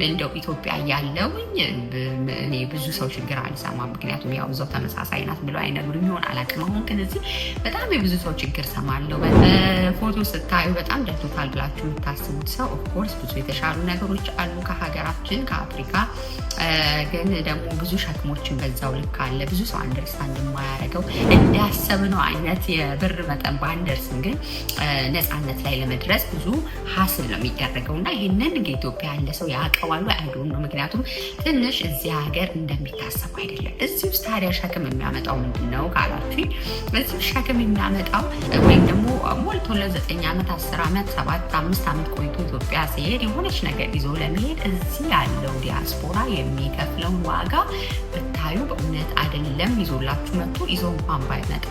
እንደው ኢትዮጵያ ያለውኝ እኔ ብዙ ሰው ችግር አልሰማም። ምክንያቱም ያው እዛው ተመሳሳይ ናት ብለው አይነግሩም ይሆን አላውቅም። አሁን ግን እዚህ በጣም የብዙ ሰው ችግር ሰማለሁ። ፎቶ ስታዩ በጣም ደልቶታል ብላችሁ የምታስቡት ሰው ኦፍኮርስ ብዙ የተሻሉ ነገሮች አሉ ከሀገራችን ከአፍሪካ። ግን ደግሞ ብዙ ሸክሞችን በዛው ልክ አለ። ብዙ ሰው አንደርስታንድ የማያደርገው እንዳሰብነው አይነት የብር መጠን ባንደርስም ግን ነፃነት ላይ ለመድረስ ብዙ ሀስል ነው የሚደረገው እና ይህንን ኢትዮጵያ ያለ ሰው ያውቀዋሉ አይዶን ነው። ምክንያቱም ትንሽ እዚህ ሀገር እንደሚታሰቡ አይደለም። እዚህ ውስጥ ታዲያ ሸክም የሚያመጣው ምንድን ነው ካላችሁኝ፣ እዚህ ሸክም የሚያመጣው ወይም ደግሞ ሞልቶ ለ9 ዓመት 10 ዓመት 7 5 ዓመት ቆይቶ ኢትዮጵያ ሲሄድ የሆነች ነገር ይዞ ለመሄድ እዚህ ያለው ዲያስፖራ የሚከፍለውን ዋጋ ብታዩ በእውነት አይደለም ይዞላችሁ መጥቶ ይዞ እንኳን ባይመጣ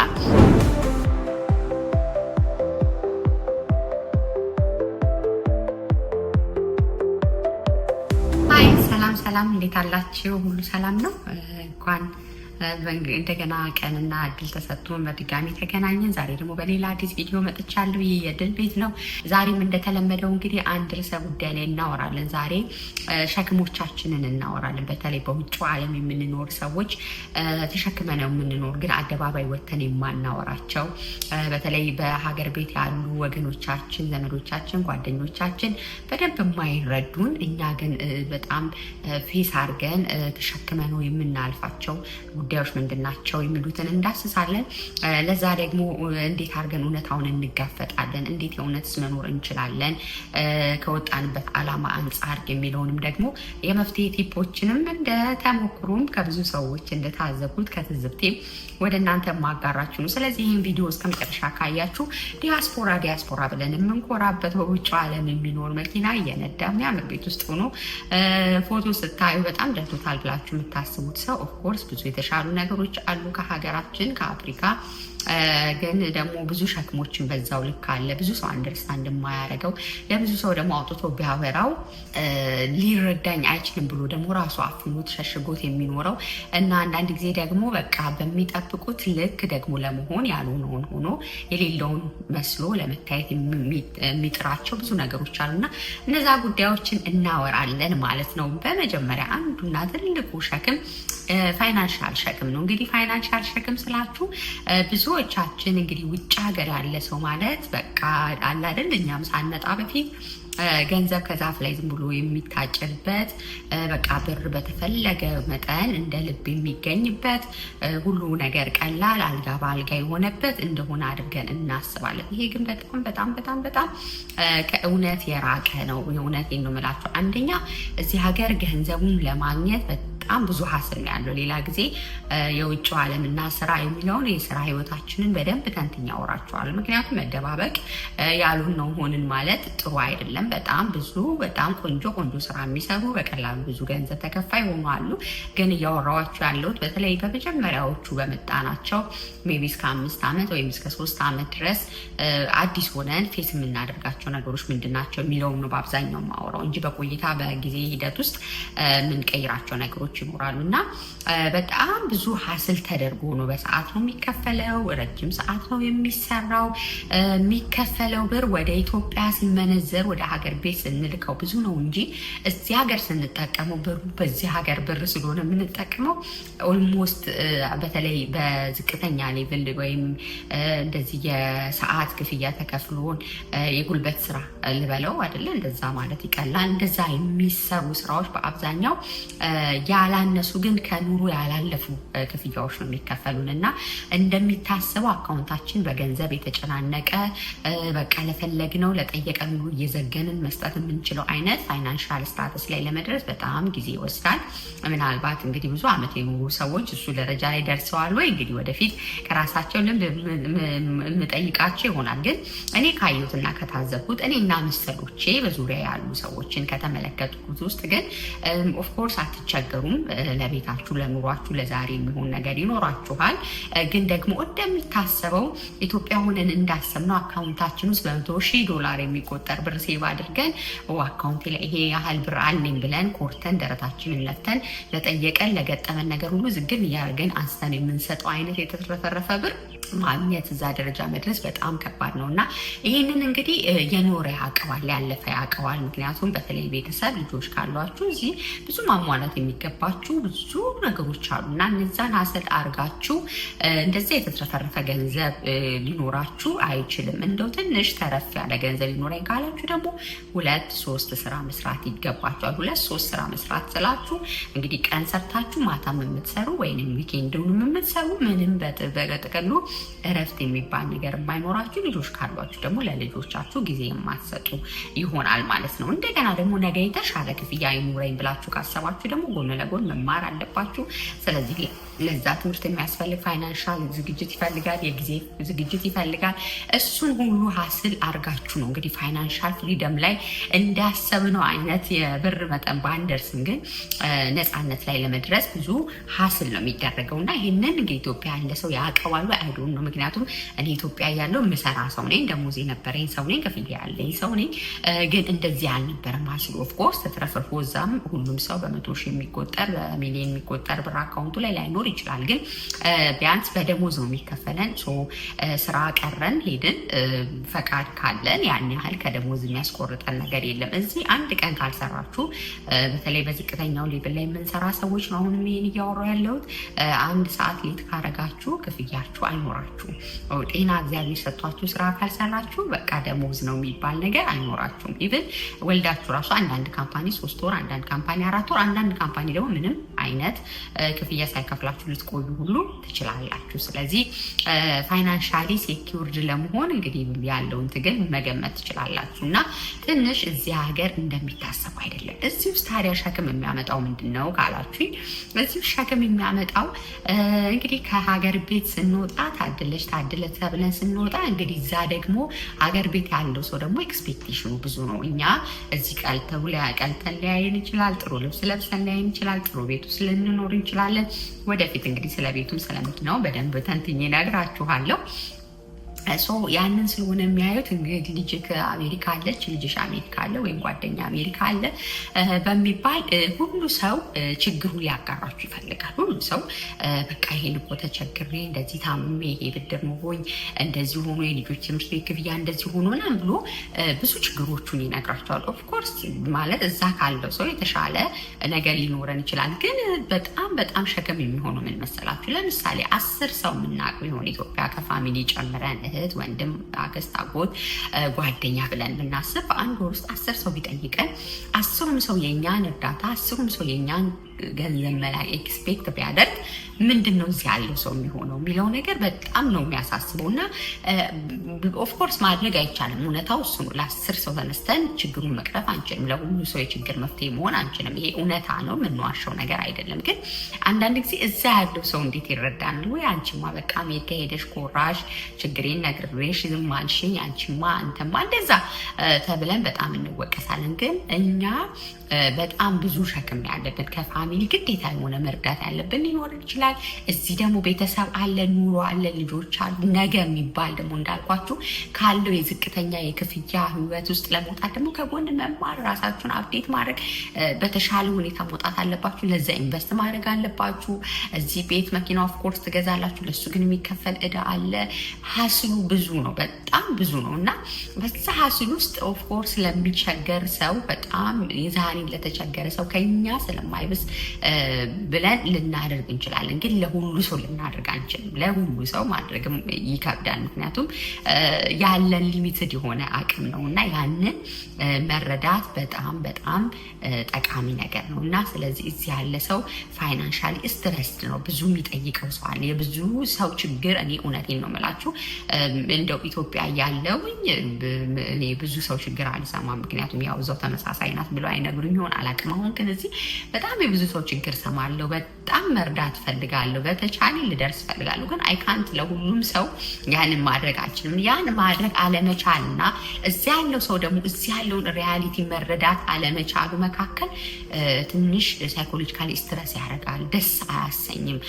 ሰላም እንዴት አላችሁ? ሁሉ ሰላም ነው? እንኳን እንደገና ቀንና እድል ተሰጥቶን በድጋሚ ተገናኘን። ዛሬ ደግሞ በሌላ አዲስ ቪዲዮ መጥቻለሁ። ይህ የድል ቤት ነው። ዛሬም እንደተለመደው እንግዲህ አንድ ርዕሰ ጉዳይ ላይ እናወራለን። ዛሬ ሸክሞቻችንን እናወራለን። በተለይ በውጭ ዓለም የምንኖር ሰዎች ተሸክመነው የምንኖር ግን አደባባይ ወጥተን የማናወራቸው በተለይ በሀገር ቤት ያሉ ወገኖቻችን፣ ዘመዶቻችን፣ ጓደኞቻችን በደንብ የማይረዱን እኛ ግን በጣም ፌስ አድርገን ተሸክመነው የምናልፋቸው ጉዳዮች ምንድን ናቸው የሚሉትን እንዳስሳለን። ለዛ ደግሞ እንዴት አድርገን እውነታውን እንጋፈጣለን፣ እንዴት የእውነትስ መኖር እንችላለን ከወጣንበት ዓላማ አንጻር የሚለውንም ደግሞ የመፍትሄ ቲፖችንም እንደተሞክሩም ከብዙ ሰዎች እንደታዘቡት ከትዝብቴም ወደ እናንተ ማጋራችሁ ነው። ስለዚህ ይህን ቪዲዮ እስከ መጨረሻ ካያችሁ ዲያስፖራ ብለን የምንኮራበት በውጭ ዓለም የሚኖር መኪና እየነዳ የሚያምር ቤት ውስጥ ሆኖ ፎቶ ስታዩ በጣም ደልቶታል ብላችሁ የምታስቡት ሰው ኦፍኮርስ ብዙ የተሻሉ ነገሮች አሉ ከሀገራችን ከአፍሪካ። ግን ደግሞ ብዙ ሸክሞችን በዛው ልክ አለ። ብዙ ሰው አንደርስታንድ የማያደርገው ለብዙ ሰው ደግሞ አውጥቶ ቢያወራው ሊረዳኝ አይችልም ብሎ ደግሞ ራሱ አፍኖት ሸሽጎት የሚኖረው እና አንዳንድ ጊዜ ደግሞ በቃ በሚጠብቁት ልክ ደግሞ ለመሆን ያልሆነውን ሆኖ የሌለውን መስሎ ለመታየት የሚጥራቸው ብዙ ነገሮች አሉና እነዛ ጉዳዮችን እናወራለን ማለት ነው። በመጀመሪያ አንዱና ትልቁ ሸክም ፋይናንሻል ሸክም ነው። እንግዲህ ፋይናንሻል ሸክም ስላችሁ ብዙዎቻችን እንግዲህ ውጭ ሀገር ያለ ሰው ማለት በቃ አለ አይደል እኛም ሳንመጣ በፊት ገንዘብ ከዛፍ ላይ ዝም ብሎ የሚታጨድበት በቃ ብር በተፈለገ መጠን እንደ ልብ የሚገኝበት ሁሉ ነገር ቀላል አልጋ በአልጋ የሆነበት እንደሆነ አድርገን እናስባለን። ይሄ ግን በጣም ከእውነት የራቀ ነው። የእውነቴን ነው የምላችሁ። አንደኛ እዚህ ሀገር ገንዘቡን ለማግኘት በጣም ብዙ ሀስል ነው ያለው። ሌላ ጊዜ የውጭ ዓለምና ስራ የሚለውን የስራ ህይወታችንን በደንብ ተንትኛ አወራቸዋለሁ። ምክንያቱም መደባበቅ ያልሆነው ሆንን ማለት ጥሩ አይደለም። በጣም ቆንጆ ስራ የሚሰሩ በቀላሉ ብዙ ገንዘብ ተከፋይ ሆኑ አሉ። ግን እያወራኋቸው ያለሁት በተለይ በመጀመሪያዎቹ በመጣናቸው ሜቢ እስከ 5 ዓመት ወይም እስከ 3 ዓመት ድረስ አዲስ ሆነን ፌስ የምናደርጋቸው ነገሮች ምንድናቸው የሚለውን ነው በአብዛኛው ማወራው እንጂ በቆይታ በጊዜ ሂደት ውስጥ የምንቀይራቸው ነገሮች ይኖራሉ እና በጣም ብዙ ሀስል ተደርጎ ነው። በሰዓት ነው የሚከፈለው፣ ረጅም ሰዓት ነው የሚሰራው። የሚከፈለው ብር ወደ ኢትዮጵያ ሲመነዘር ወደ ሀገር ቤት ስንልከው ብዙ ነው እንጂ እዚህ ሀገር ስንጠቀመው ብሩ በዚህ ሀገር ብር ስለሆነ የምንጠቀመው ኦልሞስት በተለይ በዝቅተኛ ሌቭል ወይም እንደዚህ የሰዓት ክፍያ ተከፍሎን የጉልበት ስራ ልበለው አይደለ እንደዛ ማለት ይቀላል። እንደዛ የሚሰሩ ስራዎች በአብዛኛው ያላነሱ ግን ከኑሮ ያላለፉ ክፍያዎች ነው የሚከፈሉን እና እንደሚታሰበው አካውንታችን በገንዘብ የተጨናነቀ በቃ ለፈለግነው ለጠየቀን ሁሉ እየዘገንን መስጠት የምንችለው አይነት ፋይናንሻል ስታተስ ላይ ለመድረስ በጣም ጊዜ ይወስዳል። ምናልባት እንግዲህ ብዙ ዓመት የኖሩ ሰዎች እሱ ደረጃ ላይ ደርሰዋል ወይ እንግዲህ ወደፊት ከራሳቸው ልምድ የምጠይቃቸው ይሆናል። ግን እኔ ካየሁትና ከታዘብኩት እኔና መሰሎቼ በዙሪያ ያሉ ሰዎችን ከተመለከቱት ውስጥ ግን ኦፍኮርስ አትቸገሩም። ምክንያቱም ለቤታችሁ ለኑሯችሁ ለዛሬ የሚሆን ነገር ይኖራችኋል። ግን ደግሞ እንደሚታሰበው ኢትዮጵያ ሆነን እንዳሰብነው አካውንታችን ውስጥ $100,000 የሚቆጠር ብር ሴቭ አድርገን አካውንቴ ላይ ይሄ ያህል ብር አለኝ ብለን ኮርተን ደረታችንን ለፍተን ለጠየቀን ለገጠመን ነገር ሁሉ ዝግን እያደረገን አንስተን የምንሰጠው አይነት የተትረፈረፈ ብር ማግኘት እዛ ደረጃ መድረስ በጣም ከባድ ነው እና ይህንን እንግዲህ የኖረ ያውቀዋል፣ ያለፈ ያውቀዋል። ምክንያቱም በተለይ ቤተሰብ ልጆች ካሏችሁ እዚህ ብዙ ማሟላት የሚገባችሁ ብዙ ነገሮች አሉ እና እነዛን ሀሰል አርጋችሁ እንደዛ የተትረፈረፈ ገንዘብ ሊኖራችሁ አይችልም። እንደው ትንሽ ተረፍ ያለ ገንዘብ ሊኖረኝ ካላችሁ ደግሞ 2-3 ስራ መስራት ይገባችኋል። 2-3 ስራ መስራት ስላችሁ እንግዲህ ቀን ሰርታችሁ ማታም የምትሰሩ ወይንም ዊኬንድንም የምትሰሩ ምንም በጥቅሉ እረፍት የሚባል ነገር የማይኖራችሁ ልጆች ካሏችሁ ደግሞ ለልጆቻችሁ ጊዜ የማትሰጡ ይሆናል ማለት ነው። እንደገና ደግሞ ነገ የተሻለ ክፍያ ይኑረኝ ብላችሁ ካሰባችሁ ደግሞ ጎን ለጎን መማር አለባችሁ። ስለዚህ ለዛ ትምህርት የሚያስፈልግ ፋይናንሻል ዝግጅት ይፈልጋል፣ የጊዜ ዝግጅት ይፈልጋል። እሱን ሁሉ ሀስል አርጋችሁ ነው እንግዲህ ፋይናንሻል ፍሪደም ላይ እንዳሰብነው አይነት የብር መጠን ባንደርስም ግን ነፃነት ላይ ለመድረስ ብዙ ሀስል ነው የሚደረገው እና ይህንን እንግዲህ ኢትዮጵያ ያለ ሰው ያውቀዋሉ አይዶን ነው። ምክንያቱም እኔ ኢትዮጵያ ያለው የምሰራ ሰው ነኝ፣ ደሞዝ የነበረኝ ሰው ነኝ፣ ክፍያ ያለኝ ሰው ነኝ። ግን እንደዚህ አልነበረም ሀስሉ። ኦፍኮርስ ተትረፍርፎ እዛም ሁሉም ሰው በ100,000 የሚቆጠር በሚሊዮን የሚቆጠር ብር አካውንቱ ላይ ላይኖር ይችላል። ግን ቢያንስ በደሞዝ ነው የሚከፈለን። ስራ ቀረን ሄድን ፈቃድ ካለን ያን ያህል ከደሞዝ የሚያስቆርጠን ነገር የለም። እዚህ አንድ ቀን ካልሰራችሁ በተለይ በዝቅተኛው ሌብል ላይ የምንሰራ ሰዎች ነው አሁንም ይሄን እያወራሁ ያለሁት። 1 ሰዓት ሌት ካረጋችሁ ክፍያችሁ አይኖራችሁም። ጤና እግዚአብሔር ሰጥቷችሁ ስራ ካልሰራችሁ በቃ ደሞዝ ነው የሚባል ነገር አይኖራችሁም። ኢቭን ወልዳችሁ ራሱ አንዳንድ ካምፓኒ 3 ወር፣ አንዳንድ ካምፓኒ 4 ወር፣ አንዳንድ ካምፓኒ ደግሞ ምንም አይነት ክፍያ ሳይከፍላችሁ ልትቆዩ ሁሉ ትችላላችሁ። ስለዚህ ፋይናንሻሊ ሴኪውርድ ለመሆን እንግዲህ ያለውን ትግል መገመት ትችላላችሁ እና ትንሽ እዚህ ሀገር እንደሚታሰቡ አይደለም። እዚህ ውስጥ ታዲያ ሸክም የሚያመጣው ምንድን ነው ካላችሁ፣ እዚህ ሸክም የሚያመጣው እንግዲህ ከሀገር ቤት ስንወጣ ታድለች ተብለን ስንወጣ እንግዲህ እዛ ደግሞ ሀገር ቤት ያለው ሰው ደግሞ ኤክስፔክቴሽኑ ብዙ ነው። እኛ እዚህ ቀልተን ሊያየን ይችላል፣ ጥሩ ልብስ ለብሰን ሊያየን ይችላል፣ ጥሩ ቤት ውስጥ ልንኖር እንችላለን። ወደፊት እንግዲህ ስለ ቤቱም ስለመኪናው በደንብ ተንትኜ እነግራችኋለሁ። ያንን ስለሆነ የሚያዩት እንግዲህ ልጅ አሜሪካ አለች፣ ልጅሽ አሜሪካ አለ ወይም ጓደኛ አሜሪካ አለ በሚባል ሁሉ ሰው ችግሩን ሊያጋራችሁ ይፈልጋል። ሁሉ ሰው በቃ ይሄን እኮ ተቸግሬ እንደዚህ ታምሜ ይሄ ብድር መሆኝ እንደዚህ ሆኖ የልጆች ትምህርት ቤት ክፍያ እንደዚህ ሆኖ ምናምን ብሎ ብዙ ችግሮቹን ይነግራቸዋል። ኦፍኮርስ ማለት እዛ ካለው ሰው የተሻለ ነገር ሊኖረን ይችላል። ግን በጣም ሸክም የሚሆኑ ምን መሰላችሁ? ለምሳሌ 10 ሰው የምናውቀው የሆነ ኢትዮጵያ ከፋሚሊ ጨምረን እህት፣ ወንድም፣ አክስት፣ አጎት፣ ጓደኛ ብለን ብናስብ በአንድ ወር ውስጥ 10 ሰው ቢጠይቀን 10ሩም ሰው የእኛን እርዳታ 10ሩም ሰው የእኛን ገንዘብ መላክ ኤክስፔክት ቢያደርግ ምንድን ነው እዚህ ያለው ሰው የሚሆነው የሚለው ነገር በጣም ነው የሚያሳስበው። እና ኦፍኮርስ ማድረግ አይቻልም። እውነታው እሱ ነው። ለ10 ሰው ተነስተን ችግሩን መቅረፍ አንችልም። ለሁሉ ሰው የችግር መፍትሄ መሆን አንችልም። ይሄ እውነታ ነው፣ የምንዋሸው ነገር አይደለም። ግን አንዳንድ ጊዜ እዛ ያለው ሰው እንዴት ይረዳል? ወይ አንቺማ በቃ ሜዳ ሄደሽ ኮራሽ፣ ችግሬን ነግሬሽ ዝም አልሽኝ፣ አንቺማ አንተማ እንደዛ ተብለን በጣም እንወቀሳለን። ግን እኛ በጣም ብዙ ሸክም ያለብን ከፋሚሊ ግዴታ የሆነ መርዳት ያለብን ሊኖር ይችላል። እዚህ ደግሞ ቤተሰብ አለ፣ ኑሮ አለ፣ ልጆች አሉ። ነገ የሚባል ደግሞ እንዳልኳችሁ ካለው የዝቅተኛ የክፍያ ህይወት ውስጥ ለመውጣት ደግሞ ከጎን መማር፣ ራሳችሁን አፕዴት ማድረግ፣ በተሻለ ሁኔታ መውጣት አለባችሁ። ለዛ ኢንቨስት ማድረግ አለባችሁ። እዚህ ቤት መኪና ኦፍኮርስ ትገዛላችሁ፣ ለሱ ግን የሚከፈል እዳ አለ። ሀስሉ ብዙ ነው፣ በጣም ብዙ ነው እና በዛ ሀስሉ ውስጥ ኦፍኮርስ ለሚቸገር ሰው በጣም የዛሬ ለተቸገረ ሰው ከኛ ስለማይብስ ብለን ልናደርግ እንችላለን። ግን ለሁሉ ሰው ልናደርግ አንችልም። ለሁሉ ሰው ማድረግም ይከብዳል። ምክንያቱም ያለን ሊሚትድ የሆነ አቅም ነው እና ያንን መረዳት በጣም ጠቃሚ ነገር ነው እና ስለዚህ እዚህ ያለ ሰው ፋይናንሻሊ ስትረስድ ነው። ብዙ የሚጠይቀው ሰው አለ። የብዙ ሰው ችግር እኔ እውነቴን ነው የምላችሁ እንደው ኢትዮጵያ ያለውኝ እኔ ብዙ ሰው ችግር አልሰማም። ምክንያቱም ያው እዛው ተመሳሳይ ናት ብለው አይነግሩኝ ይሆን አላውቅም። አሁን ግን እዚህ በጣም የብዙ ሰው ችግር ሰማለሁ፣ በጣም መርዳት ፈልጋለሁ፣ በተቻለ ልደርስ ፈልጋለሁ። ግን አይካንት ለሁሉም ሰው ያንን ማድረግ አልችልም። ያን ማድረግ አለመቻልና እዚያ ያለው ሰው ደግሞ እዚያ ያለውን ሪያሊቲ መረዳት አለመቻሉ መካከል ትንሽ ሳይኮሎጂካሊ ስትረስ ያደርጋል፣ ደስ አያሰኝም፣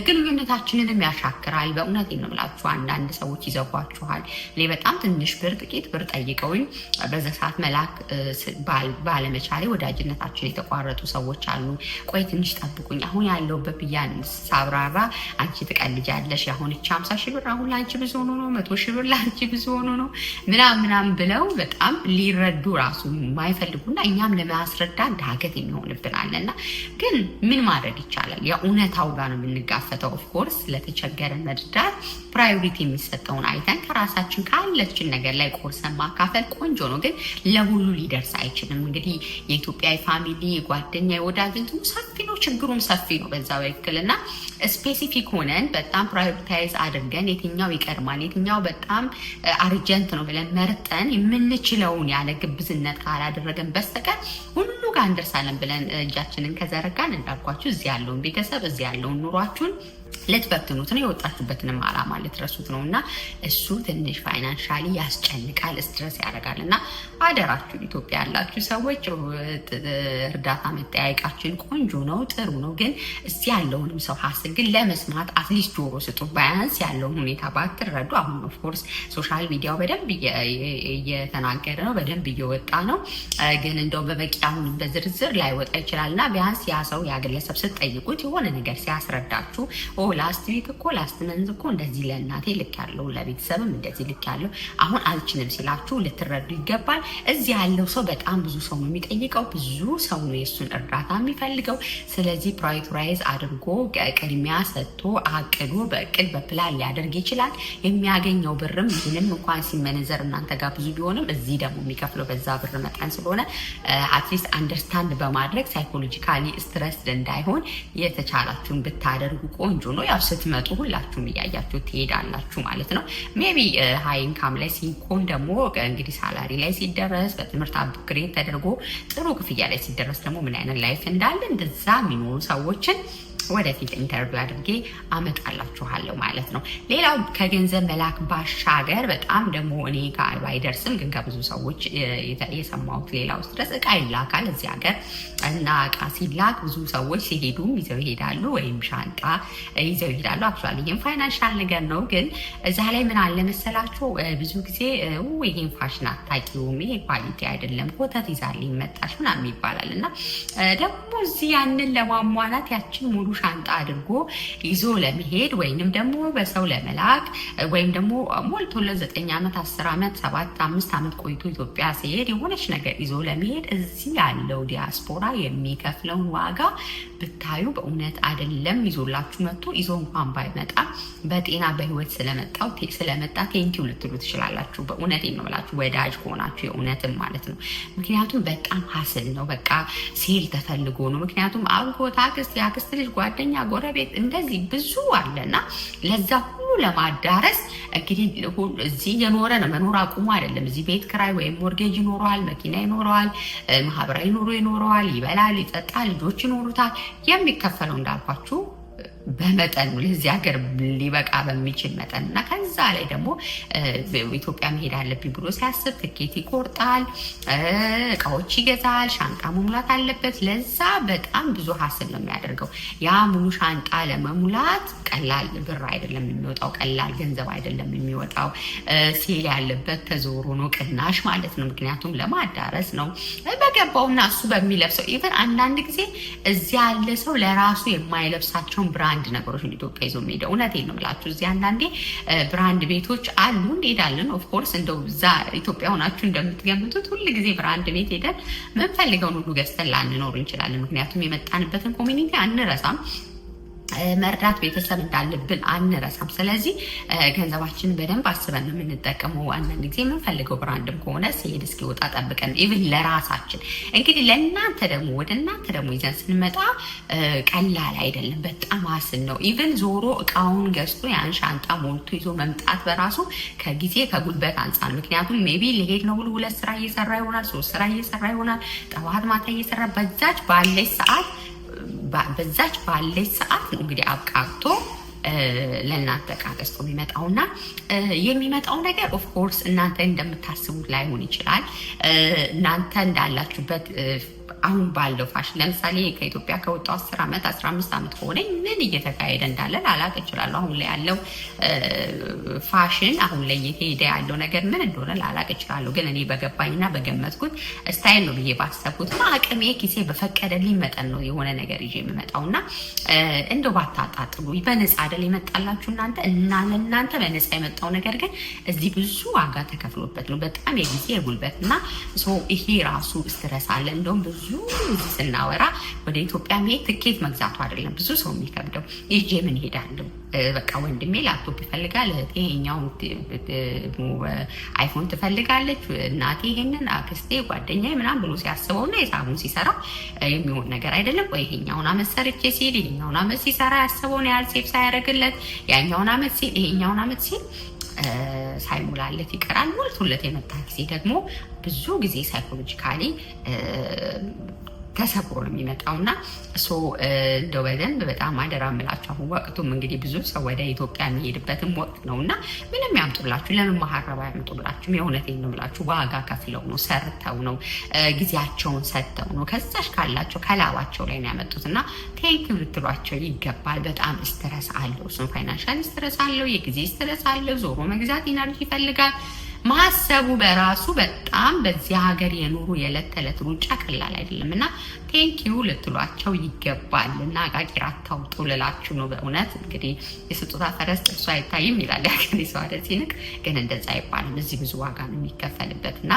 ግንኙነታችንንም ያሻክራል። በእውነት ነው የምላችሁ። አንዳንድ ሰዎች ይዘጓችኋል። እኔ በጣም ትንሽ ብር ጥቂት ብር ጠይቀውኝ በዛ ሰዓት መላክ ባለመቻሌ ወዳጅነታችን የተቋረጡ ሰዎች አሉ። ቆይ ትንሽ ጠብቁኝ፣ አሁን ያለውበት ብያን ሳብራራ አንቺ ትቀልጃለሽ፣ አሁን እቺ 50 ሺህ ብር አሁን ለአንቺ ብዙ ሆኖ ነው፣ 100 ሺህ ብር ለአንቺ ብዙ ሆኖ ነው ምናምን ብለው በጣም ሊረዱ ራሱ የማይፈልጉና እኛም ለማስረዳት ዳገት የሚሆንብናልና ግን ምን ማድረግ ይቻላል? የእውነታው ጋር ነው የምንጋፈተው። ኦፍኮርስ ለተቸገረን መርዳት ፕራዮሪቲ የሚሰጠውን አይተን ከራሳችን ካለችን ነገር ላይ ቆርሰን ማካፈል ቆንጆ ነው፣ ግን ለሁሉ ሊደርስ አይችልም። እንግዲህ የኢትዮጵያ ፋሚሊ ጓደኛ የወዳጅ እንትኑ ሰፊ ነው፣ ችግሩም ሰፊ ነው። በዛ በክልና ስፔሲፊክ ሆነን በጣም ፕራዮሪታይዝ አድርገን የትኛው ይቀድማል የትኛው በጣም አርጀንት ነው ብለን መርጠን የምንችለውን ያለ ግብዝነት ካላደረገን በስተቀር ሁሉ ጋር እንደርሳለን ብለን እጃችንን ከዘረጋን እንዳልኳችሁ እዚህ ያለውን ቤተሰብ እዚህ ያለውን ኑሯችሁን ልትበትኑት ነው፣ የወጣችሁበትንም አላማ ልትረሱት ነው። እና እሱ ትንሽ ፋይናንሻሊ ያስጨንቃል፣ ስትረስ ያደርጋል። እና አደራችሁን ኢትዮጵያ ያላችሁ ሰዎች እርዳታ መጠያየቃችን ቆንጆ ነው፣ ጥሩ ነው። ግን እስቲ ያለውንም ሰው ሀስብ ግን ለመስማት አትሊስት ጆሮ ስጡ። ባያንስ ያለውን ሁኔታ ባትረዱ። አሁን ኦፍኮርስ ሶሻል ሚዲያው በደንብ እየተናገረ ነው፣ በደንብ እየወጣ ነው። ግን እንደው በበቂ አሁን በዝርዝር ላይወጣ ይችላል። እና ቢያንስ ያ ሰው ያ ግለሰብ ስትጠይቁት የሆነ ነገር ሲያስረዳችሁ ላስት ዊክ እኮ ላስት መንዝ እኮ እንደዚህ ለእናቴ ልክ ያለው ለቤተሰብም እንደዚህ ልክ ያለው አሁን አልችልም ሲላችሁ ልትረዱ ይገባል። እዚህ ያለው ሰው በጣም ብዙ ሰው ነው የሚጠይቀው፣ ብዙ ሰው ነው የእሱን እርዳታ የሚፈልገው። ስለዚህ ፕራዮሪታይዝ አድርጎ ቅድሚያ ሰጥቶ አቅዶ በእቅድ በፕላን ሊያደርግ ይችላል። የሚያገኘው ብርም ምንም እንኳን ሲመነዘር እናንተ ጋር ብዙ ቢሆንም እዚህ ደግሞ የሚከፍለው በዛ ብር መጠን ስለሆነ አትሊስት አንደርስታንድ በማድረግ ሳይኮሎጂካሊ ስትረስ እንዳይሆን የተቻላችሁን ብታደርጉ ቆንጆ ነው። ያው ስትመጡ ሁላችሁም እያያችሁ ትሄዳላችሁ ማለት ነው። ሜቢ ሃይ ኢንካም ላይ ሲኮን ደግሞ እንግዲህ ሳላሪ ላይ ሲደረስ በትምህርት አፕግሬድ ተደርጎ ጥሩ ክፍያ ላይ ሲደረስ ደግሞ ምን አይነት ላይፍ እንዳለ እንደዛ የሚኖሩ ሰዎችን ወደፊት ኢንተርቪው አድርጌ አመጣላችኋለሁ ማለት ነው። ሌላው ከገንዘብ መላክ ባሻገር በጣም ደግሞ እኔ ጋር ባይደርስም ግን ከብዙ ሰዎች የሰማሁት ሌላው ድረስ እቃ ይላካል እዚህ ሀገር እና እቃ ሲላክ ብዙ ሰዎች ሲሄዱም ይዘው ይሄዳሉ፣ ወይም ሻንጣ ይዘው ይሄዳሉ። አክቹዋሊ ይሄን ፋይናንሻል ነገር ነው። ግን እዛ ላይ ምን አለ መሰላችሁ ብዙ ጊዜ ይሄን ፋሽን አታውቂውም፣ ይሄ ኳሊቲ አይደለም፣ ኮተት ይዛልኝ መጣሽ ምናምን ይባላል። እና ደግሞ እዚህ ያንን ለማሟላት ያችን ሙሉ ሻንጣ አድርጎ ይዞ ለመሄድ ወይንም ደግሞ በሰው ለመላክ ወይም ደግሞ ሞልቶለት 9 ዓመት 10 ዓመት 7 5 ዓመት ቆይቶ ኢትዮጵያ ሲሄድ የሆነች ነገር ይዞ ለመሄድ እዚህ ያለው ዲያስፖራ የሚከፍለውን ዋጋ ብታዩ በእውነት አይደለም ይዞላችሁ መጥቶ ይዞ እንኳን ባይመጣ በጤና በህይወት ስለመጣ ቴንኪው ልትሉ ትችላላችሁ። በእውነቴን ነው ብላችሁ ወዳጅ ከሆናችሁ የእውነትም ማለት ነው። ምክንያቱም በጣም ሀስል ነው፣ በቃ ሴል ተፈልጎ ነው። ምክንያቱም አጎት፣ አክስት፣ የአክስት ልጅ፣ ጓደኛ፣ ጎረቤት እንደዚህ ብዙ አለና ለዛ ሁሉ ለማዳረስ እንግዲህ እዚህ የኖረ ነው መኖር አቁሙ አይደለም። እዚህ ቤት ክራይ ወይም ሞርጌጅ ይኖረዋል፣ መኪና ይኖረዋል፣ ማህበራዊ ኑሮ ይኖረዋል፣ ይበላል፣ ይጠጣል፣ ልጆች ይኖሩታል። የሚከፈለው እንዳልኳችሁ በመጠኑ ለዚህ ሀገር ሊበቃ በሚችል መጠን እና ከዛ ላይ ደግሞ ኢትዮጵያ መሄድ አለብኝ ብሎ ሲያስብ ትኬት ይቆርጣል፣ እቃዎች ይገዛል፣ ሻንጣ መሙላት አለበት። ለዛ በጣም ብዙ ሀስል ነው የሚያደርገው። ያ ሙሉ ሻንጣ ለመሙላት ቀላል ብር አይደለም የሚወጣው፣ ቀላል ገንዘብ አይደለም የሚወጣው። ሴል ያለበት ተዞሮ ነው፣ ቅናሽ ማለት ነው። ምክንያቱም ለማዳረስ ነው በገባውና እሱ በሚለብሰው ኢቨን አንዳንድ ጊዜ እዚህ ያለ ሰው ለራሱ የማይለብሳቸውን ብራንድ ነገሮች ኢትዮጵያ ይዞ የሚሄደው እውነቴን ነው የምላችሁ። እዚህ አንዳንዴ ብራንድ ቤቶች አሉ፣ እንሄዳለን። ኦፍኮርስ እንደው እዛ ኢትዮጵያ ሆናችሁ እንደምትገምቱት ሁሉ ጊዜ ብራንድ ቤት ሄደን የምንፈልገውን ሁሉ ገዝተን ላንኖር እንችላለን። ምክንያቱም የመጣንበትን ኮሚኒቲ አንረሳም፣ መርዳት ቤተሰብ እንዳለብን አንረሳም። ስለዚህ ገንዘባችንን በደንብ አስበን ነው የምንጠቀመው። አንዳንድ ጊዜ የምንፈልገው ብራንድም ከሆነ ሲሄድ እስኪወጣ ጠብቀን ኢቭን ለራሳችን እንግዲህ ለእናንተ ደግሞ ወደ እናንተ ደግሞ ይዘን ስንመጣ ቀላል አይደለም፣ በጣም አስል ነው። ኢቭን ዞሮ እቃውን ገዝቶ ያን ሻንጣ ሞልቶ ይዞ መምጣት በራሱ ከጊዜ ከጉልበት አንጻር፣ ምክንያቱም ሜቢ ሊሄድ ነው ብሎ 2 ስራ እየሰራ ይሆናል፣ 3 ስራ እየሰራ ይሆናል፣ ጠዋት ማታ እየሰራ በዛች ባለች ሰዓት በዛች ባለች ሰዓት ነው እንግዲህ አብቃቅቶ ለእናንተ ዕቃ ገዝቶ የሚመጣው ነገር ኦፍኮርስ እናንተ እንደምታስቡት ላይሆን ይችላል። እናንተ እንዳላችሁበት አሁን ባለው ፋሽን ለምሳሌ ከኢትዮጵያ ከወጣው 10 ዓመት 15 ዓመት ከሆነ ምን እየተካሄደ እንዳለ ላላቅ እችላለሁ። አሁን ላይ ያለው ፋሽን አሁን ላይ እየተሄደ ያለው ነገር ምን እንደሆነ ላላቅ እችላለሁ። ግን እኔ በገባኝና በገመትኩት ስታይል ነው ብዬ ባሰብኩት አቅሜ ኪሴ በፈቀደልኝ መጠን ነው የሆነ ነገር ይዤ የምመጣውና እንደው ባታጣጥሉ በነፃ አይደል የመጣላችሁ እናንተ በነፃ የመጣው ነገር ግን እዚህ ብዙ ዋጋ ተከፍሎበት ነው። በጣም የጊዜ የጉልበትና ይሄ ራሱ ስትረስ አለ። እንደውም ብዙ ስናወራ ወደ ኢትዮጵያ መሄድ ትኬት መግዛቱ አይደለም ብዙ ሰው የሚከብደው። ይዤ ምን ሄዳለሁ? በቃ ወንድሜ ላፕቶፕ ይፈልጋል፣ ይሄኛው አይፎን ትፈልጋለች፣ እናቴ ይሄንን፣ አክስቴ፣ ጓደኛዬ ምናምን ብሎ ሲያስበውና የሳቡን ሲሰራው የሚሆን ነገር አይደለም። ወይ ይሄኛውን አመት ሰርቼ ሲል ይሄኛውን አመት ሲሰራ ያስበውን ያህል ሴፍ ሳያደርግለት ያኛውን አመት ሲል ይሄኛውን አመት ሲል ሳይሞላለት ይቀራል። ሞልቶለት የመጣ ጊዜ ደግሞ ብዙ ጊዜ ሳይኮሎጂካሊ ተሰብሮ ነው የሚመጣውና እንደው በደንብ በጣም አደራ የምላችሁ አሁን ወቅቱም እንግዲህ ብዙ ሰው ወደ ኢትዮጵያ የሚሄድበትም ወቅት ነውና ምንም ያምጡላችሁ፣ ለምን ማህረባ ያምጡላችሁ? የእውነቴን ነው የምላችሁ። ዋጋ ከፍለው ነው፣ ሰርተው ነው፣ ጊዜያቸውን ሰጥተው ነው፣ ከዛሽ ካላቸው ከላባቸው ላይ ነው ያመጡትና ቴንክ ልትሏቸው ይገባል። በጣም ስትረስ አለው፣ እሱም ፋይናንሻል ስትረስ አለው፣ የጊዜ ስትረስ አለው፣ ዞሮ መግዛት ኢነርጂ ይፈልጋል። ማሰቡ በራሱ በጣም በዚህ ሀገር የኑሩ የዕለት ተዕለት ሩጫ ቀላል አይደለም እና ቴንኪዩ ልትሏቸው ይገባል። እና አቃቂር አታውጡ ልላችሁ ነው። በእውነት እንግዲህ የስጦታ ፈረስ ጥርሱ አይታይም ይላል ያገሬ ሰው አይደል ሲንቅ፣ ግን እንደዛ አይባልም። እዚህ ብዙ ዋጋ ነው የሚከፈልበት እና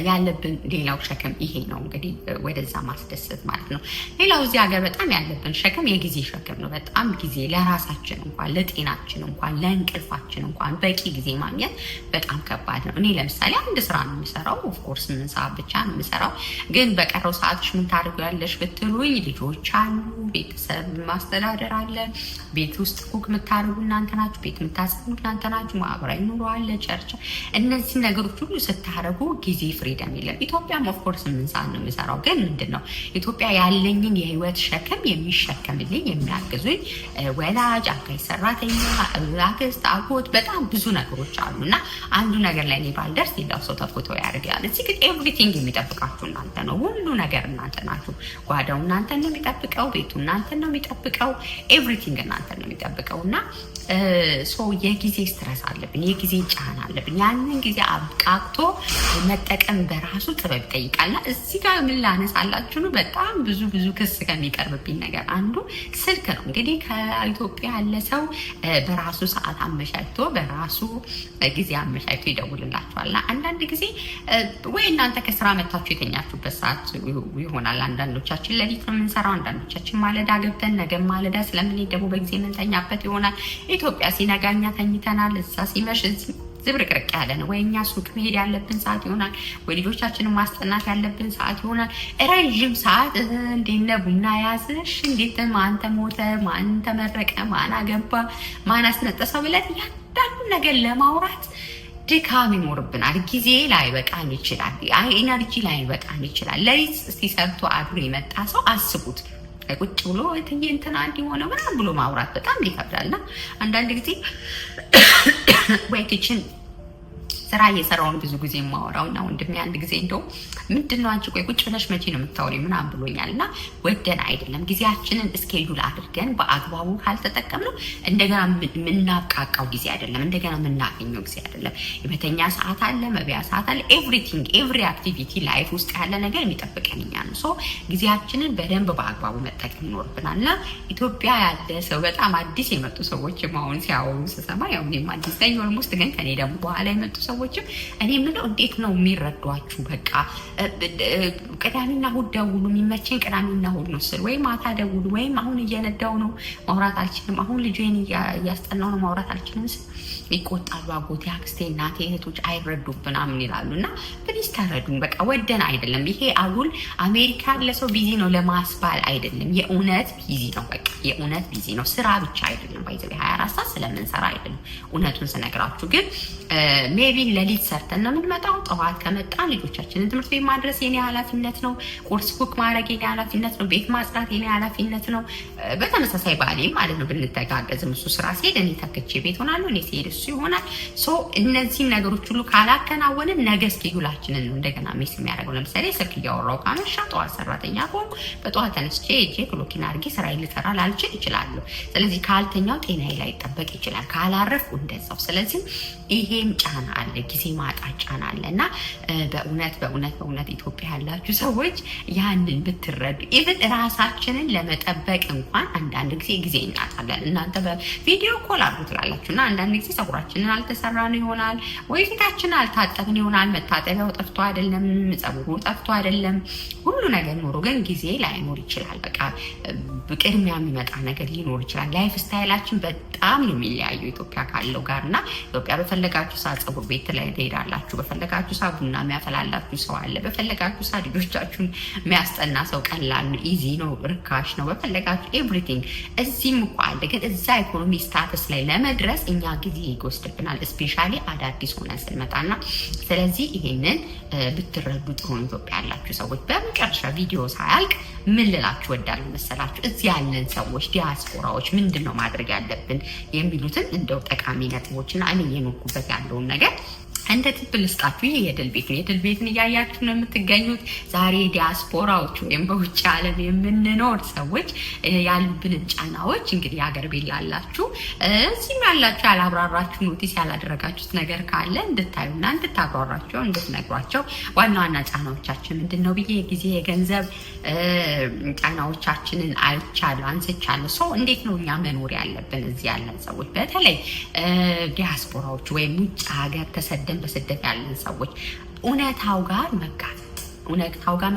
ያለብን ሌላው ሸክም ይሄ ነው እንግዲህ ወደዛ ማስደሰት ማለት ነው። ሌላው እዚህ ሀገር በጣም ያለብን ሸክም የጊዜ ሸክም ነው። በጣም ጊዜ ለራሳችን እንኳን ለጤናችን እንኳን ለእንቅልፋችን እንኳን በቂ ጊዜ ማግኘት በጣም ከባድ ነው። እኔ ለምሳሌ አንድ ስራ ነው የምሰራው። ኦፍኮርስ 8 ሰዓት ብቻ ነው የምሰራው። ግን በቀረው ሰዓትሽ ምን ታደርጊያለሽ ብትሉኝ ልጆች አሉ፣ ቤተሰብ ማስተዳደር አለ፣ ቤት ውስጥ ኩክ የምታደርጉ እናንተ ናችሁ፣ ቤት የምታስቡ እናንተ ናችሁ፣ ማህበራዊ ኑሮ አለ፣ ቸርች። እነዚህ ነገሮች ሁሉ ስታደርጉ ጊዜ ፍሪደም የለም። ኢትዮጵያም ኦፍኮርስ 8 ሰዓት ነው የምሰራው። ግን ምንድን ነው ኢትዮጵያ ያለኝን የህይወት ሸክም የሚሸከምልኝ የሚያግዙኝ ወላጅ፣ አጋዥ ሰራተኛ፣ አክስት፣ አጎት በጣም ብዙ ነገሮች አሉ እና አንዱ ነገር ላይ እኔ ባልደርስ ሌላው ሰው ተፎቶ ያደርጋል። እዚህ ግን ኤቭሪቲንግ የሚጠብቃችሁ እናንተ ነው። ሁሉ ነገር እናንተ ናችሁ። ጓዳው እናንተ ነው የሚጠብቀው፣ ቤቱ እናንተ ነው የሚጠብቀው፣ ኤቭሪቲንግ እናንተ ነው የሚጠብቀው እና የጊዜ ስትረስ አለብን፣ የጊዜ ጫና አለብን። ያንን ጊዜ አብቃቅቶ መጠቀም በራሱ ጥበብ ይጠይቃልና እዚህ ጋር ምን ላነሳላችሁ ነው፣ በጣም ብዙ ክስ ከሚቀርብብኝ ነገር አንዱ ስልክ ነው። እንግዲህ ከኢትዮጵያ ያለ ሰው በራሱ ሰዓት አመቻችቶ በራሱ ጊዜ አመቻችቶ ይደውልላችኋልና አንዳንድ ጊዜ ወይ እናንተ ከስራ መታችሁ የተኛችሁበት ሰዓት ይሆናል። አንዳንዶቻችን ሌሊት ነው የምንሰራው፣ አንዳንዶቻችን ማለዳ ገብተን ነገ ማለዳ ስለምንሄድ ደግሞ በጊዜ የምንተኛበት ይሆናል። ኢትዮጵያ ሲነጋኛ ተኝተናል፣ እዛ ሲመሽ ዝብርቅርቅ ያለ ነው። ወይ እኛ ሱቅ መሄድ ያለብን ሰዓት ይሆናል፣ ወይ ልጆቻችንን ማስጠናት ያለብን ሰዓት ይሆናል። ረዥም ሰዓት እንዴት ነው ቡና ያዝሽ፣ እንዴት ማን ተሞተ፣ ማን ተመረቀ፣ ማን አገባ፣ ማን አስነጠሰው ብለን እያንዳንዱ ነገር ለማውራት ድካም ይኖርብናል። ጊዜ ላይበቃን ይችላል፣ ኢነርጂ ላይበቃን ይችላል። ሌሊት እስቲ ሰርቶ አድሮ የመጣ ሰው አስቡት። ቁጭ ብሎ እትዬ እንትና እንዲሆነ ምናምን ብሎ ማውራት በጣም ይከብዳልና አንዳንድ ጊዜ ወይ ኪችን ስራ እየሰራውን ብዙ ጊዜ የማወራው እና ወንድሜ አንድ ጊዜ እንደው ምንድነው አንቺ ቆይ ቁጭ ብለሽ መቼ ነው የምታወሪው ምናምን ብሎኛል። እና ወደን አይደለም ጊዜያችንን እስኬጁል አድርገን በአግባቡ ካልተጠቀምነው እንደገና የምናብቃቃው ጊዜ አይደለም፣ እንደገና የምናገኘው ጊዜ አይደለም። የመተኛ ሰዓት አለ፣ መብያ ሰዓት አለ፣ ኤቭሪቲንግ ኤቭሪ አክቲቪቲ ላይፍ ውስጥ ያለ ነገር የሚጠብቀን እኛ ነው። ጊዜያችንን በደንብ በአግባቡ መጠቀም ይኖርብናል። እና ኢትዮጵያ ያለ ሰው በጣም አዲስ የመጡ ሰዎች አሁን ሲያወሩ ስሰማ ያው እኔም አዲስ ነኝ ኦልሞስት፣ ግን ከኔ ደግሞ በኋላ የመጡ ሰዎች እኔ የምለው እንዴት ነው የሚረዷችሁ? በቃ ቅዳሜና እሑድ ደውሉ፣ የሚመቸኝ ቅዳሜና እሑድ ነው ስል ወይ ማታ ደውሉ፣ ወይም አሁን እየነዳው ነው ማውራት አልችልም፣ አሁን ልጄን እያስጠናው ነው ማውራት አልችልም ስል ይቆጣሉ። አጎቴ፣ አክስቴ፣ እናቴ፣ እህቶች አይረዱብን ምን ይላሉ። እና ፕሊዝ ተረዱን። በቃ ወደን አይደለም። ይሄ አጉል አሜሪካ ያለ ሰው ቢዚ ነው ለማስባል አይደለም። የእውነት ቢዚ ነው። በቃ የእውነት ቢዚ ነው። ስራ ብቻ አይደለም። ባይዘ 24 ሰዓት ስለምንሰራ አይደለም። እውነቱን ስነግራችሁ ግን ሜቢ ለሊት ሰርተን ነው የምንመጣው። ጠዋት ከመጣን ልጆቻችንን ትምህርት ቤት ማድረስ የኔ ኃላፊነት ነው። ቁርስ ኩክ ማድረግ የኔ ኃላፊነት ነው። ቤት ማጽዳት የኔ ኃላፊነት ነው። በተመሳሳይ ባሌ ማለት ነው ብንተጋገዝም እሱ ስራ ሲሄድ እኔ ተክቼ ቤት ሆናለሁ፣ እኔ ሲሄድ እሱ ይሆናል። እነዚህ ነገሮች ሁሉ ካላከናወንን ነገ ስኬጁላችንን ነው እንደገና ሚስ የሚያደርገው። ለምሳሌ ስልክ እያወራሁ ካመሻ ጠዋት ሰራተኛ ከሆንኩ በጠዋት ተነስቼ ሄጄ ክሎኪን አድርጌ ስራዬን ልሰራ ላልችል እችላለሁ። ስለዚህ ካልተኛው ጤናዬ ላይ ይጠበቅ ይችላል፣ ካላረፍኩ እንደዛው። ስለዚህ ይሄም ጫና አለ፣ ጊዜ ማጣት ጫና አለ እና በእውነት ኢትዮጵያ ያላችሁ ሰዎች ያንን ብትረዱ ኢቭን ራሳችንን ለመጠበቅ እንኳን አንዳንድ ጊዜ እናጣለን። እናንተ በቪዲዮ ኮል አድርጉ ትላላችሁ እና አንዳንድ ጊዜ ፀጉራችንን አልተሰራን ይሆናል ወይ ፊታችንን አልታጠብን ይሆናል። መታጠቢያው ጠፍቶ አይደለም፣ ፀጉሩ ጠፍቶ አይደለም፣ ሁሉ ነገር ኖሮ ግን ጊዜ ላይኖር ይችላል። በቃ ቅድሚያ የሚመጣ ነገር ሊኖር ይችላል። ላይፍ ስታይላችን በጣም ነው የሚለያየው ኢትዮጵያ ካለው ጋር እና ኢትዮጵያ በፈለጋችሁ ሰዓት ፀጉር ቤት ላይ ትሄዳላችሁ፣ በፈለጋችሁ ሰዓት ቡና የሚያፈላላችሁ ሰው አለ፣ በፈለጋችሁ ሰዓት ልጆቻችሁን የሚያስጠና ሰው ቀላል ነው፣ ኢዚ ነው፣ ርካሽ ነው፣ በፈለጋችሁ ኤቭሪቲንግ እዚህም እኮ አለ። ግን እዛ ኢኮኖሚ ስታተስ ላይ ለመድረስ እኛ ጊዜ ይወስድብናል፣ ስፔሻሊ አዳዲስ ሆነን ስንመጣና ስለዚህ ይሄንን ብትረዱ ጥሩ ነው ኢትዮጵያ ያላችሁ ሰዎች። በመጨረሻ ቪዲዮ ሳያልቅ ምን ልላችሁ ወዳለሁ መሰላችሁ? እዚህ ያለን ሰዎች ዲያስፖራዎች ምንድን ነው ማድረግ ያለብን የሚሉትን እንደው ጠቃሚ ነጥቦችና እኔ የኖርኩበት ያለውን ነገር እንደ ቲፕ ልስጣችሁ። ይሄ የድል ቤት ነው። የድል ቤትን እያያችሁ ነው የምትገኙት። ዛሬ ዲያስፖራዎች ወይም በውጭ ዓለም የምንኖር ሰዎች ያሉብንን ጫናዎች እንግዲህ ሀገር ቤት ላላችሁ እዚህም ያላችሁ ያላብራራችሁ ኖቲስ ያላደረጋችሁት ነገር ካለ እንድታዩና እንድታብራራቸው እንድትነግሯቸው ዋና ዋና ጫናዎቻችን ምንድን ነው ብዬ የጊዜ የገንዘብ ጫናዎቻችንን አይቻለሁ አንስቻለሁ። ሰው እንዴት ነው እኛ መኖር ያለብን እዚህ ያለን ሰዎች በተለይ ዲያስፖራዎች ወይም ውጭ ሀገር ተሰደን በስደት ያለን ሰዎች እውነታው ጋር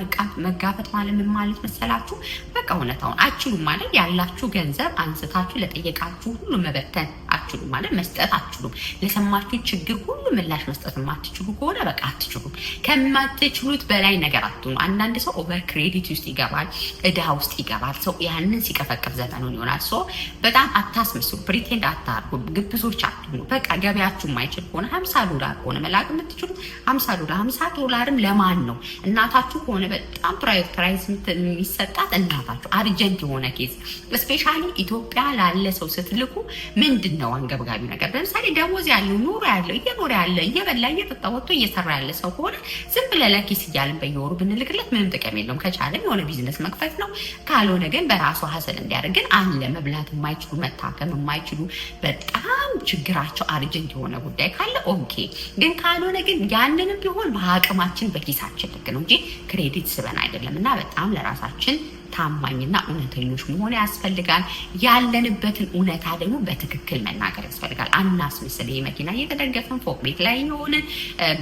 መጋፈጥ ማለት ምን ማለት መሰላችሁ? በቃ እውነታውን አትችሉም ማለት ያላችሁ ገንዘብ አንስታችሁ ለጠየቃችሁ ሁሉ መበተን አትችሉም ማለት መስጠት አትችሉም። ለሰማችሁ ችግር ሁሉ ምላሽ መስጠት የማትችሉ ከሆነ በቃ አትችሉም። ከማትችሉት በላይ ነገር አትሆኑ። አንዳንድ ሰው ኦቨር ክሬዲት ውስጥ ይገባል፣ እዳ ውስጥ ይገባል። ሰው ያንን ሲቀፈቅፍ ዘመኑን ይሆናል። ሰው በጣም አታስመስሉ፣ ፕሪቴንድ አታርጉ፣ ግብዞች አትሆኑ። በቃ ገበያችሁ የማይችል ከሆነ $50 ከሆነ መላክ የምትችሉ $50 ለማን ነው? እናታችሁ ከሆነ በጣም ፕራይስ የሚሰጣት እናታችሁ አርጀንት የሆነ ኬዝ ስፔሻሊ ኢትዮጵያ ላለ ሰው ስትልኩ ምንድነው አንገብጋቢው ነገር? ለምሳሌ ደሞዝ ያለው ኑሮ ያለው እየኖረ ያለ እየበላ እየጠጣ ወጥቶ እየሰራ ያለ ሰው ከሆነ ዝም ብለን ለኪስ እያልን በየወሩ ብንልክለት ምንም ጥቅም የለውም። ከቻለም የሆነ ቢዝነስ መክፈት ነው፣ ካልሆነ ግን በራሱ ሀሰል እንዲያደርግ። ግን አለ መብላት የማይችሉ መታከም የማይችሉ በጣም ችግራቸው አርጀንት የሆነ ጉዳይ ካለ ኦኬ። ግን ካልሆነ ግን ያንንም ቢሆን በአቅማችን በኪሳችን ልክ ነው እንጂ ክሬዲት ስበን አይደለም። እና በጣም ለራሳችን ታማኝና እውነተኞች መሆን ያስፈልጋል። ያለንበትን እውነታ ደግሞ በትክክል መናገር ያስፈልጋል። አናስመስል። ይሄ መኪና እየተደገፈን ፎቅ ቤት ላይ የሆንን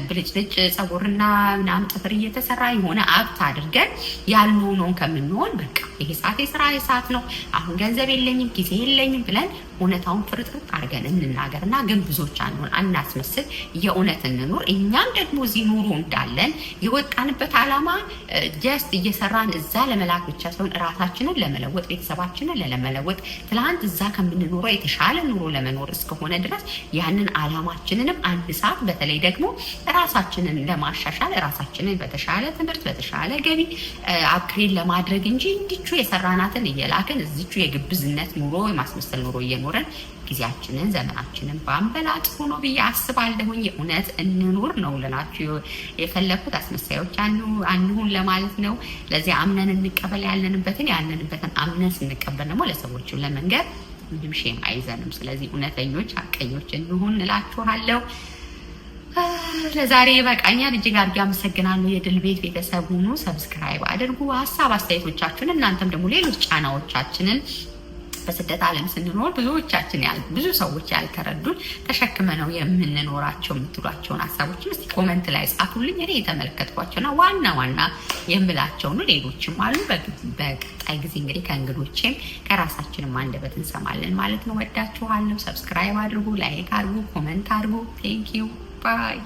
ብልጭልጭ ፀጉርና ምናምን ጥፍር እየተሰራ የሆነ አክት አድርገን ያልሆነውን ከምንሆን በቃ ይሄ ሰዓት የስራ ሰዓት ነው፣ አሁን ገንዘብ የለኝም ጊዜ የለኝም ብለን እውነታውን ፍርጥርጥ አድርገን እንናገርና ግን ብዙዎች አንሆን፣ አናስመስል፣ የእውነት እንኑር። እኛም ደግሞ እዚህ ኑሮ እንዳለን የወጣንበት ዓላማ ጀስት እየሰራን እዛ ለመላክ ብቻ ሳይሆን ራሳችንን ለመለወጥ ቤተሰባችንን ለመለወጥ ትላንት እዛ ከምንኖረው የተሻለ ኑሮ ለመኖር እስከሆነ ድረስ ያንን ዓላማችንንም አንድ ሰዓት በተለይ ደግሞ ራሳችንን ለማሻሻል ራሳችንን በተሻለ ትምህርት በተሻለ ገቢ አፕግሬድ ለማድረግ እንጂ እንዲቹ የሰራናትን እየላክን እዚቹ የግብዝነት ኑሮ የማስመሰል ኑሮ እየኖረን ጊዜያችንን ዘመናችንን ባንበላጥ ሆኖ ብዬ አስባለሁኝ። የእውነት እንኑር ነው ልላችሁ የፈለኩት። አስመሳዮች አንሁን ለማለት ነው። ለዚህ አምነን እንቀበል ያለንበትን አምነን ስንቀበል ደግሞ ለሰዎችም ለመንገር ምንም ሼም አይዘንም። ስለዚህ እውነተኞች ሐቀኞች እንሁን እላችኋለሁ። ለዛሬ በቃኛል። እጅግ አድርጌ አመሰግናለሁ። የድል ቤት ቤተሰብ ሁኑ፣ ሰብስክራይብ አድርጉ። ሀሳብ አስተያየቶቻችሁን እናንተም ደግሞ ሌሎች ጫናዎቻችንን በስደት ዓለም ስንኖር ብዙ ሰዎች ያልተረዱን ተሸክመ ነው የምንኖራቸው የምትሏቸውን ሀሳቦችን እስቲ ኮመንት ላይ ጻፉልኝ። እኔ የተመለከትኳቸውና ዋና የምላቸው ነው። ሌሎችም አሉ። በቀጣይ ጊዜ እንግዲህ ከእንግዶቼም ከራሳችንም አንደበት እንሰማለን ማለት ነው። ወዳችኋለሁ። ሰብስክራይብ አድርጉ፣ ላይክ አድርጉ፣ ኮመንት አድርጉ። ቴንክ ዩ ባይ